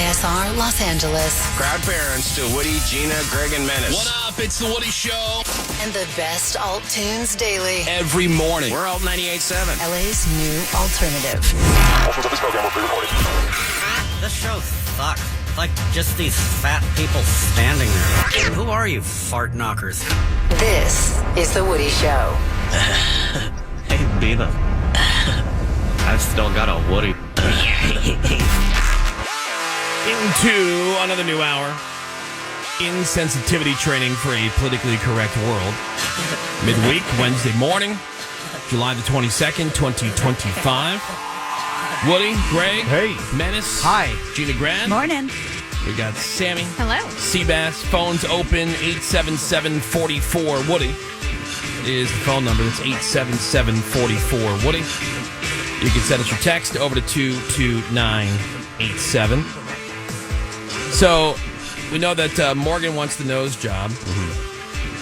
KYSR Los Angeles. Proud parents to Woody, Gina, Greg, and Menace. What up? It's the Woody Show. And the best alt tunes daily. Every morning. We're Alt 98.7. LA's new alternative. Portions of this program were pre-recorded. This show sucks. It's like just these fat people standing there. Who are you, fart knockers? This is the Woody Show. Hey, Beaver. I've still got a Woody. Into another new hour. Insensitivity training for a politically correct world. Midweek, Wednesday morning, July the 22nd, 2025. Woody, Greg, hey, Menace, hi, Gina Grad. Morning. We got Sammy. Hello. Seabass. Phones open 877-44 Woody is the phone number. That's 877-44 Woody. You can send us your text over to 22987. So we know that Morgan wants the nose job,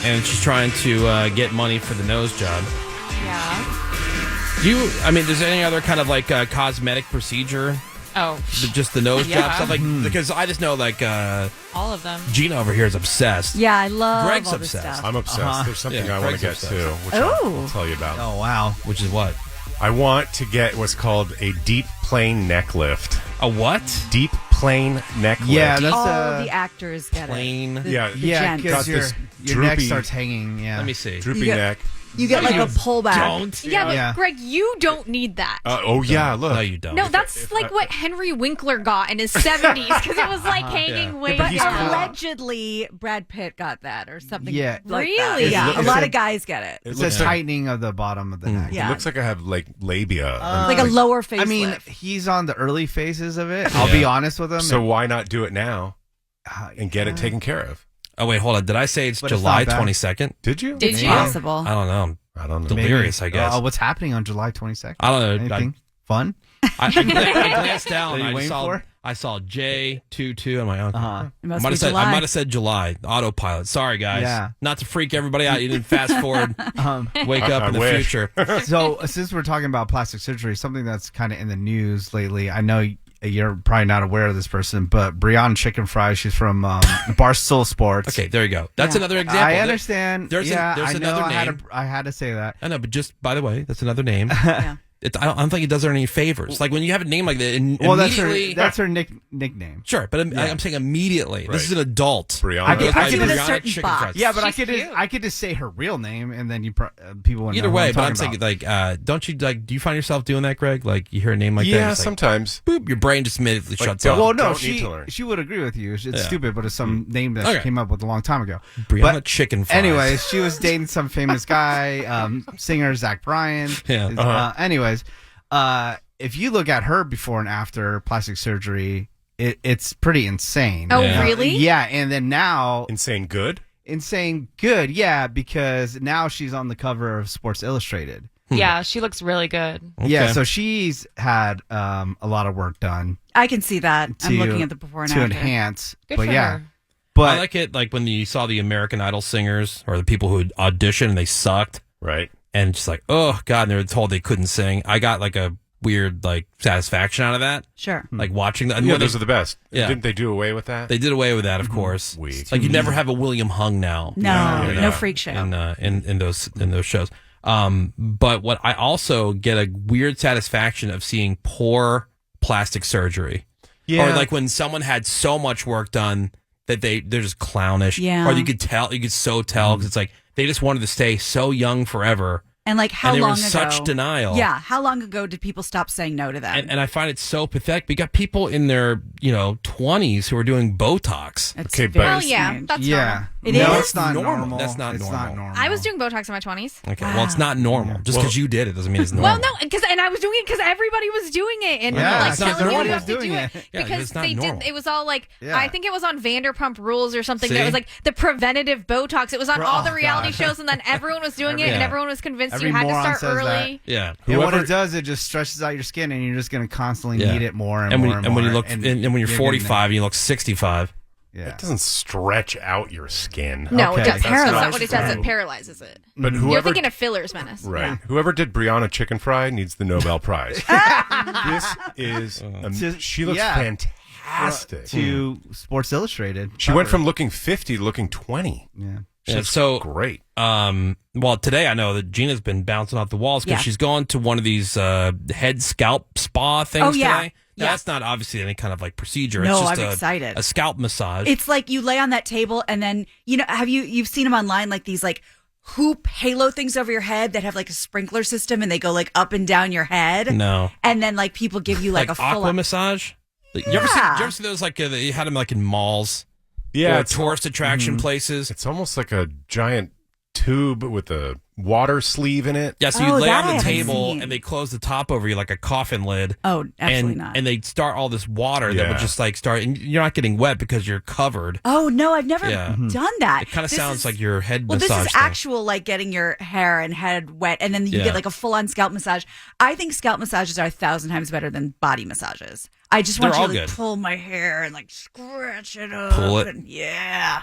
and she's trying to get money for the nose job. Yeah. There's any other kind of like cosmetic procedure? Oh. Just the nose job Yeah. stuff? Because I just know All of them. Gina over here is obsessed. Yeah, I love Greg's all this obsessed. stuff. I'm obsessed. There's something Yeah, I want to Greg's get obsessed. to, which Ooh. I'll tell you about. Oh, wow. Which is what? I want to get what's called a deep plane neck lift. A what? Deep plane neck Yeah, lift. that's All the actors get Plain. it. The- Yeah. the yeah, gents. because Got this your neck droopy- starts hanging. Yeah. Let me see. Droopy You get- neck. You get like a pullback. Don't. Yeah, but Yeah. Greg, you don't need that. Yeah, look. No, you don't. No, that's like what Henry Winkler got in his 70s because it was like hanging way But down. allegedly, Brad Pitt got that or something. Yeah. Like Really? That. Yeah, It a lot looks- of guys get it. It's looks a like- tightening of the bottom of the neck. Yeah. It looks like I have like labia. Like a lower face. I mean, lift. he's on the early phases of it. I'll be honest with him. So why not do it now and get it taken care of? Oh, wait, hold on. Did I say it's But it's July not bad. 22nd? Did you? Did you? Possible. I don't know. I don't know. Delirious, I guess. What's happening on July 22nd? I don't know. Anything fun? I glanced down. What are you I waiting saw, for? I saw J22. I'm like, okay. It I must might be have said July. I might have said July. Autopilot. Sorry, guys. Yeah. Not to freak everybody out. You didn't fast forward. Wake up I in the wish. future. So since we're talking about plastic surgery, something that's kind of in the news lately, I know you're probably not aware of this person, but Brianna Chicken Fry, she's from Barstool Sports. Okay, there you go. That's Yeah. another example. I understand. There's yeah, there's I know. another I name. had to say that. I know, but just by the way, that's another name. Yeah. I don't think it does her any favors. Like when you have a name like that, Well, immediately. that's her nickname. Sure, but I'm saying immediately. This is an adult. Brianna. I could- Goes by give it a Brianna certain Chicken box. Fries. Yeah, but She's cute. I could just say her real name, and then people would Either know way, what but I'm I'm talking saying like, don't you like? Do you find yourself doing that, Greg? Like you hear a name like that, Yeah, it's like, sometimes. boop, your brain just immediately shuts don't- off. Well, no, Don't need to learn. she would agree with you. It's Yeah. stupid, but it's some name that Okay. she came up with a long time ago. Brianna Chicken Fries. Anyways, she was dating some famous guy, singer Zach Bryan. Yeah. Anyways, if you look at her before and after plastic surgery, it's pretty insane. Oh, Yeah. really? Yeah, and then now Insane good? insane good, yeah, because now she's on the cover of Sports Illustrated. Yeah, she looks really good. Yeah, Okay. so she's had a lot of work done I can see that. I'm to- looking at the before and to after. enhance. Good but for yeah, her. but I like it like when you saw the American Idol singers or the people who would audition and they sucked Right. and just like, oh God, and they were told they couldn't sing. I got like a weird like satisfaction out of that. Sure. Like watching that. Yeah, those are the best. Yeah. Didn't they do away with that? They did away with that, of course. Weak. Like you never have a William Hung now. No, Yeah. no freak show. in those shows. But what I also get a weird satisfaction of seeing poor plastic surgery. Yeah. Or like when someone had so much work done that they're just clownish. Yeah. Or you could tell, because it's like they just wanted to stay so young forever. And like how and they were long in ago? such denial. Yeah, how long ago did people stop saying no to them? And I find it so pathetic. We got people in their 20s who are doing Botox. It's Okay, but- very Well, yeah, strange. that's yeah, normal. It no, is? it's not Normal. normal. That's not it's normal. not normal. I was doing Botox in my 20s. Okay, well, it's not normal. Just because you did it doesn't mean it's normal. Well, no, and I was doing it because everybody was doing it, and Yeah, like it's not telling you normal. you have to Doing do it. it Yeah, because it's not they normal. did. It was all like Yeah. I think it was on Vanderpump Rules or something. See? That was like the preventative Botox. It was on all the Oh, reality God. shows, and then everyone was doing it, and Yeah. everyone was convinced Every you had to moron start says early. Yeah. And what Whoever- it does, it just stretches out your skin, and you're just going to constantly Yeah. need it more and, And when, more and and when you more. look, and when you're getting 45 and you look 65. yeah. It doesn't stretch out your skin. No, Okay, it does. that's That's not not what it does. true. It paralyzes it. But You're whoever thinking of fillers, Menace. Right. Yeah. Whoever did Brianna Chicken Fry needs the Nobel Prize. This is Just- she looks yeah. fantastic. fantastic. to Sports Illustrated. She went from looking 50 to looking 20. Yeah. She's so great. Well, today I know that Gina's been bouncing off the walls because she's going to one of these head scalp spa things today. Now, that's not obviously any kind of like procedure. No, it's just I'm excited. A scalp massage. It's like you lay on that table and then, you've seen them online, like these like hoop halo things over your head that have like a sprinkler system and they go like up and down your head. No. And then like people give you like a full aqua massage. You ever see those like you had them like in malls? Yeah, or tourist attraction places. It's almost like a giant tube with a water sleeve in it. Yeah, so you lay on the table and they close the top over you like a coffin lid. Oh, absolutely not. And they start all this water that would just like start, and you're not getting wet because you're covered. Oh, no, I've never done that. It kind of sounds like your head Well, massage this is thing. actual like getting your hair and head wet, and then you get like a full-on scalp massage. I think scalp massages are 1,000 times better than body massages. I just want They're you to all like, good. pull my hair and like scratch it up. Pull it.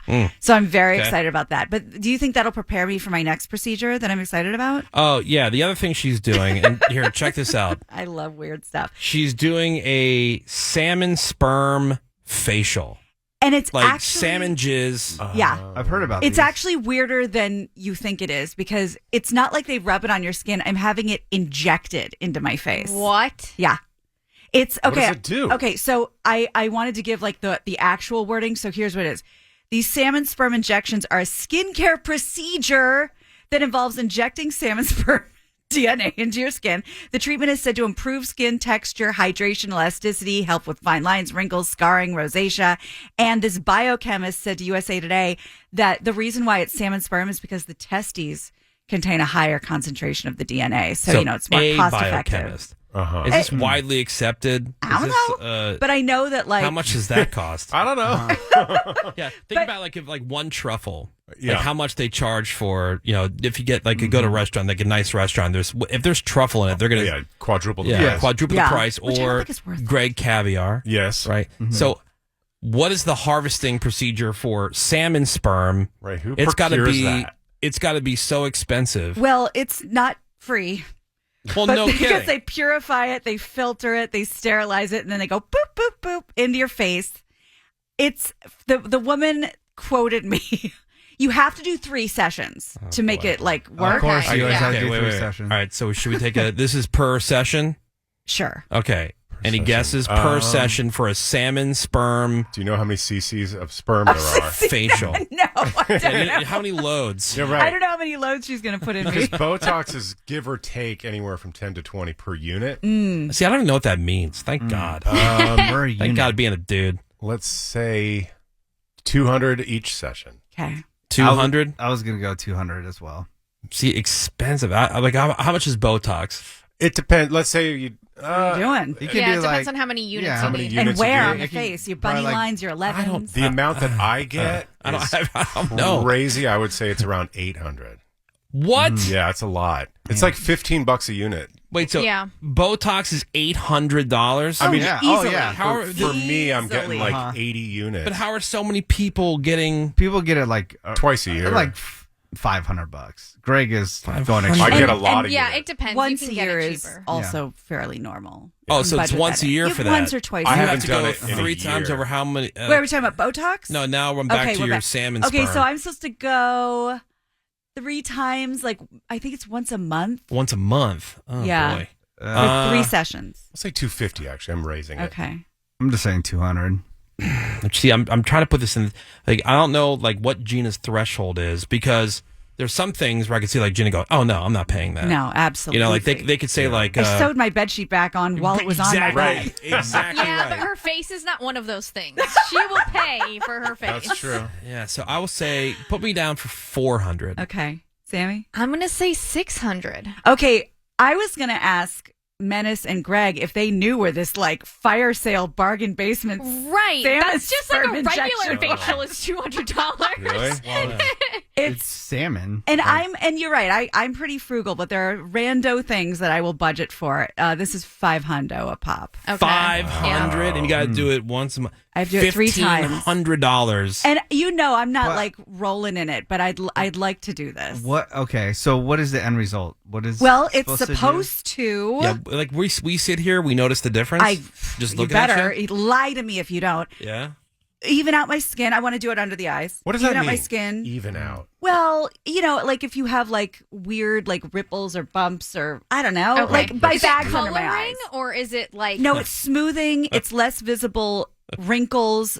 And, So I'm very excited about that. But do you think that'll prepare me for my next procedure that I'm excited about? Oh, yeah. The other thing she's doing, and here, check this out. I love weird stuff. She's doing a salmon sperm facial. And it's Like actually, salmon jizz. Yeah. I've heard about It's these. actually weirder than you think it is because it's not like they rub it on your skin. I'm having it injected into my face. What? Yeah. It's okay. What does it do? Okay, so I wanted to give like the actual wording. So here's what it is. These salmon sperm injections are a skincare procedure that involves injecting salmon sperm DNA into your skin. The treatment is said to improve skin texture, hydration, elasticity, help with fine lines, wrinkles, scarring, rosacea. And this biochemist said to USA Today that the reason why it's salmon sperm is because the testes contain a higher concentration of the DNA. So it's more cost effective. Biochemist. Is this widely accepted? I don't know. But I know that like how much does that cost? I don't know. Yeah, think about like if like one truffle, like how much they charge for. If you get like you go to a restaurant, like a nice restaurant, if there's truffle in it, they're gonna quadruple the quadruple the price, Which I don't or think it's worth Greg caviar. Yes. Right. So, what is the harvesting procedure for salmon sperm? Right. Who It's got to procures be. that? It's got to be so expensive. well, it's not free. Well, But no because kidding. they purify it, they filter it, they sterilize it, and then they go boop, boop, boop into your face. It's the woman quoted me. You have to do 3 sessions to make it like work. Of course, you always have to Okay, do wait, 3 wait. sessions. All right, so should we take this is per session? Sure. Okay. Any session. guesses per session for a salmon sperm Do you know how many cc's of sperm there are? facial? No, I don't know. How many loads? You're I right. don't know how many loads she's going to put in me. Because Botox is give or take anywhere from 10 to 20 per unit. See, I don't even know what that means. Thank God. We're a Thank unit. God being a dude. Let's say 200 each session. Okay. 200? I was going to go 200 as well. See, expensive. How much is Botox? It depends. Let's say you. What are you doing? You could Yeah, it do depends like on how many units how you many need. units And where you on do. the face? Your Probably bunny like- lines, your 11s? The amount that I get I is don't know. crazy. I would say it's around 800. What? Yeah, it's a lot. It's like $15 a unit. Wait, so Yeah. Botox is $800? I mean, yeah. easily. Oh, yeah. How are, For me, I'm getting like Uh-huh. 80 units. but how are so many people getting? People get it like Twice a year. like $500. Greg is going $500. I extreme. get a lot of Yeah, units. it depends. Once you a can get year it is cheaper. also fairly normal. Oh, so it's Budget once that a in. year You for have that. Once or twice. I a year. You haven't have to done go it in a 3 times year. over how many? Wait, are we talking about Botox? No, now we're back Okay, to we're your back. salmon Okay, sperm. so I'm supposed to go 3 times. Like I think it's once a month Once a month. Oh, Yeah. boy. for 3 sessions. I'll say 250, actually. I'm raising it. Okay. I'm just saying 200. See, I'm trying to put this in. Like, I don't know, like, what Gina's threshold is, because there's some things where I could see, like, Gina go, oh, no, I'm not paying that. No, absolutely. Like, they could say, like... I sewed my bedsheet back on while it was on my Exactly. bed. Exactly Yeah, right. but her face is not one of those things. She will pay for her face. That's true. Yeah, so I will say, put me down for 400. Okay, Sammy. I'm going to say 600. Okay, I was gonna ask Menace and Greg if they knew where this like fire sale bargain basement. Right. Salmon That's just like a sperm regular injection. facial is $200. Really? It's salmon. And you're right. I'm pretty frugal, but there are rando things that I will budget for. This is $500 a pop. Okay. 500, and you got to do it once a month. I have to do it 3 times. $1,500. And I'm not like rolling in it, but I'd like to do this. What? Okay, so what is the end result? What is? Well, it's supposed supposed to. Yeah, like we sit here, we notice the difference. Just You looking better at you. lie to me if you don't. Yeah. Even out my skin. I want to do it under the eyes. What does Even that out mean? my skin. Even out. Well, like if you have like weird like ripples or bumps or I don't know, Okay. like by Is it bags under my coloring eyes. or is it like No, it's smoothing. It's less visible wrinkles,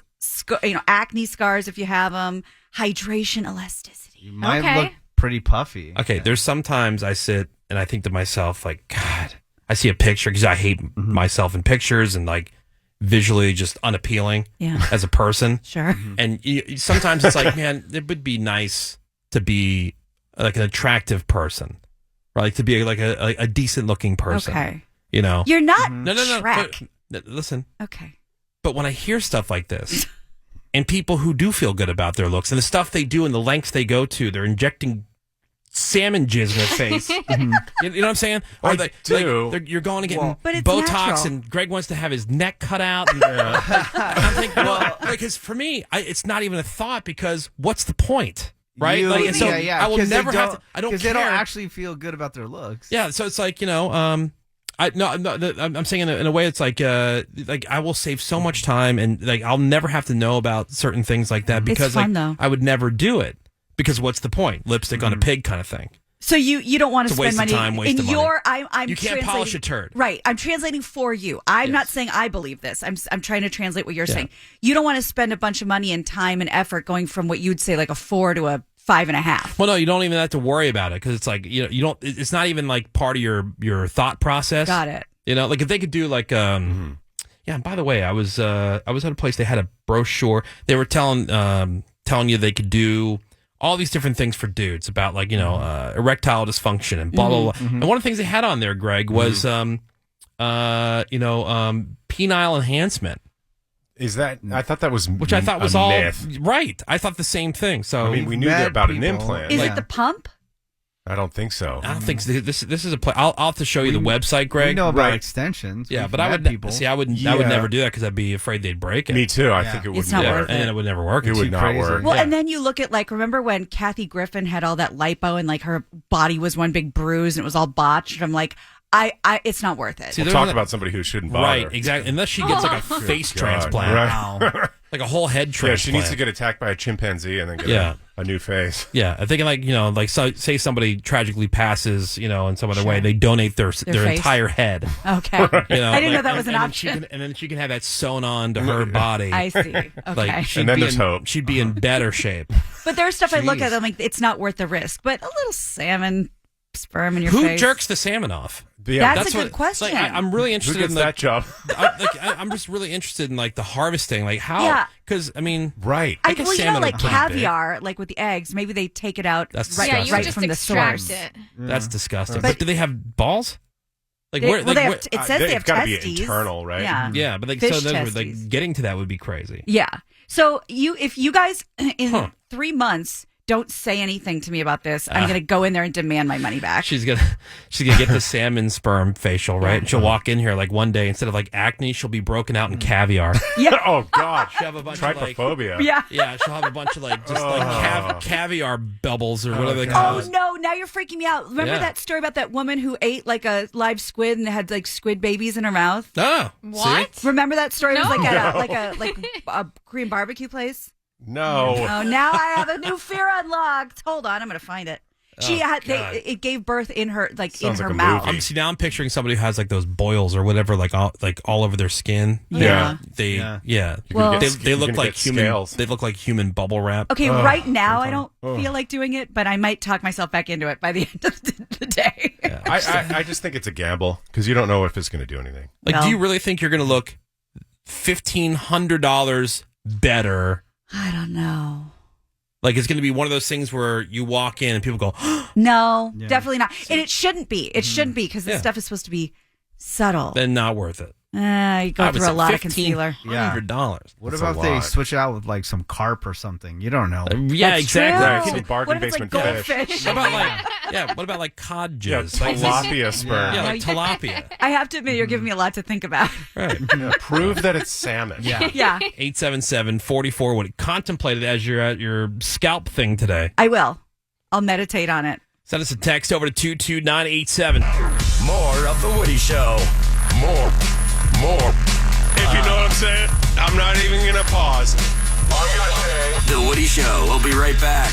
acne scars if you have them, hydration, elasticity. You might Okay. look pretty puffy. Okay, there's sometimes I sit and I think to myself, like, God, I see a picture because I hate myself in pictures and like visually just unappealing as a person. Sure. And sometimes it's like, man, it would be nice to be like an attractive person, right? Like to be like a decent looking person. Okay. You know? You're not No. Shrek. Listen. Okay. But when I hear stuff like this, and people who do feel good about their looks and the stuff they do and the lengths they go to, they're injecting salmon jizz in their face. You know what I'm saying? Or you're going to get but it's Botox, natural. and Greg wants to have his neck cut out. And, I'm thinking, well, because for me, it's not even a thought because what's the point? Right? And so I will never have to. I don't care. Because they don't actually feel good about their looks. Yeah, so it's like, I'm saying in a way it's like I will save so much time and like I'll never have to know about certain things like that because fun, like though. I would never do it because what's the point? Lipstick on a pig kind of thing. So you don't want to It's a spend waste of money time, waste in of money. I'm You can't polish a turd. Right. I'm translating for you. I'm not saying I believe this. I'm trying to translate what you're saying. You don't want to spend a bunch of money and time and effort going from what you'd say like a 4 to a 5.5. Well, no, you don't even have to worry about it because it's like you don't. It's not even like part of your thought process. Got it. Like if they could do like yeah. And by the way, I was at a place. They had a brochure. They were telling you they could do all these different things for dudes about like erectile dysfunction and blah blah blah. And one of the things they had on there, Greg, was penile enhancement. Is that? I thought that was Which I thought was a all myth. right. I thought the same thing. So I mean, we knew about an implant. Is it the pump? I don't think so. I don't think so. This is a play. I'll have to show you the website, Greg. We know about Right. extensions. Yeah, We've but I met would people. see. I would Yeah. never do that because I'd be afraid they'd break it. Me too. I Yeah. think it It's wouldn't not work. worth and then it would never work. It would too not crazy. work. Well, and then you look at like remember when Kathy Griffin had all that lipo and like her body was one big bruise and it was all botched. I'm like, I it's not worth it. See, We'll there's talk no- about somebody who shouldn't bother. Right, exactly. Unless she gets like a face God, transplant, right. like a whole head Yeah, transplant. she needs to get attacked by a chimpanzee and then get Yeah. a new face. Yeah, I'm thinking like say somebody tragically passes, in some other way, they donate their face. entire head. Okay. I didn't know that was an and option. then she can have that sewn on to her body. I see. Okay. Like she'd And then be there's hope. She'd be in better shape. But there's stuff I look Jeez. at. I'm like, it's not worth the risk. But a little salmon sperm in your Who face. jerks the salmon off? Yeah, That's a good question. Like, I'm really who interested gets in that job? I'm just really interested in like the harvesting, like how? Yeah. Because I mean, Right. I guess salmon like are pretty big. caviar, like with the eggs, maybe they take it out That's right, Yeah, disgusting. you right just from the extract source. it. That's disgusting. But- But do they have balls? Like They, where? well, like, they where- have, it says they they've have gotta be testes. internal, right? Yeah. yeah, but like Fish so those were, testes. like getting to that would be crazy. Yeah. So if you guys in Huh. 3 months don't say anything to me about this, I'm going to go in there and demand my money back. She's gonna get the salmon sperm facial, right? And she'll walk in here like one day instead of like acne, she'll be broken out in caviar. Yeah. Oh God. She'll have a bunch of like Trypophobia. Yeah. yeah, she'll have a bunch of like just like caviar bubbles or whatever they Oh call it. no! Now you're freaking me out. Remember Yeah. that story about that woman who ate like a live squid and had like squid babies in her mouth? Oh, What? see? Remember that story? It was like at No. a Korean barbecue place. No. Oh, now I have a new fear unlocked. Hold on, I'm gonna find it. She had God. it gave birth in her Sounds in like her a mouth. movie. See, now I'm picturing somebody who has like those boils or whatever, like all over their skin. Yeah. They Yeah. yeah. Well- they You're look gonna like get human. scales. They look like human bubble wrap. Okay, right now I don't Ugh. feel like doing it, but I might talk myself back into it by the end of the day. I just think it's a gamble because you don't know if it's going to do anything. Like, Well- do you really think you're going to look $1,500 better? I don't know. Like, it's going to be one of those things where you walk in and people go, No, definitely not. And it shouldn't be. It shouldn't be because this Yeah. stuff is supposed to be subtle. then not worth it. You go through a lot of concealer. $1,500. What That's a about if they lot. switch it out with like some carp or something? You don't know. Yeah, That's exactly. true. Some bargain What if it's like basement fish. goldfish? What about what about like cod Yeah, jizz? Like tilapia sperm. yeah, like tilapia. I have to admit, you're giving me a lot to think about. Right. Yeah, prove that it's salmon. Yeah. Yeah, 877-44 would contemplate it as you're at your scalp thing today. I will. I'll meditate on it. Send us a text over to 22987. More of The Woody Show. More. If you know what I'm saying, I'm not even going to pause. The Woody Show will be right back.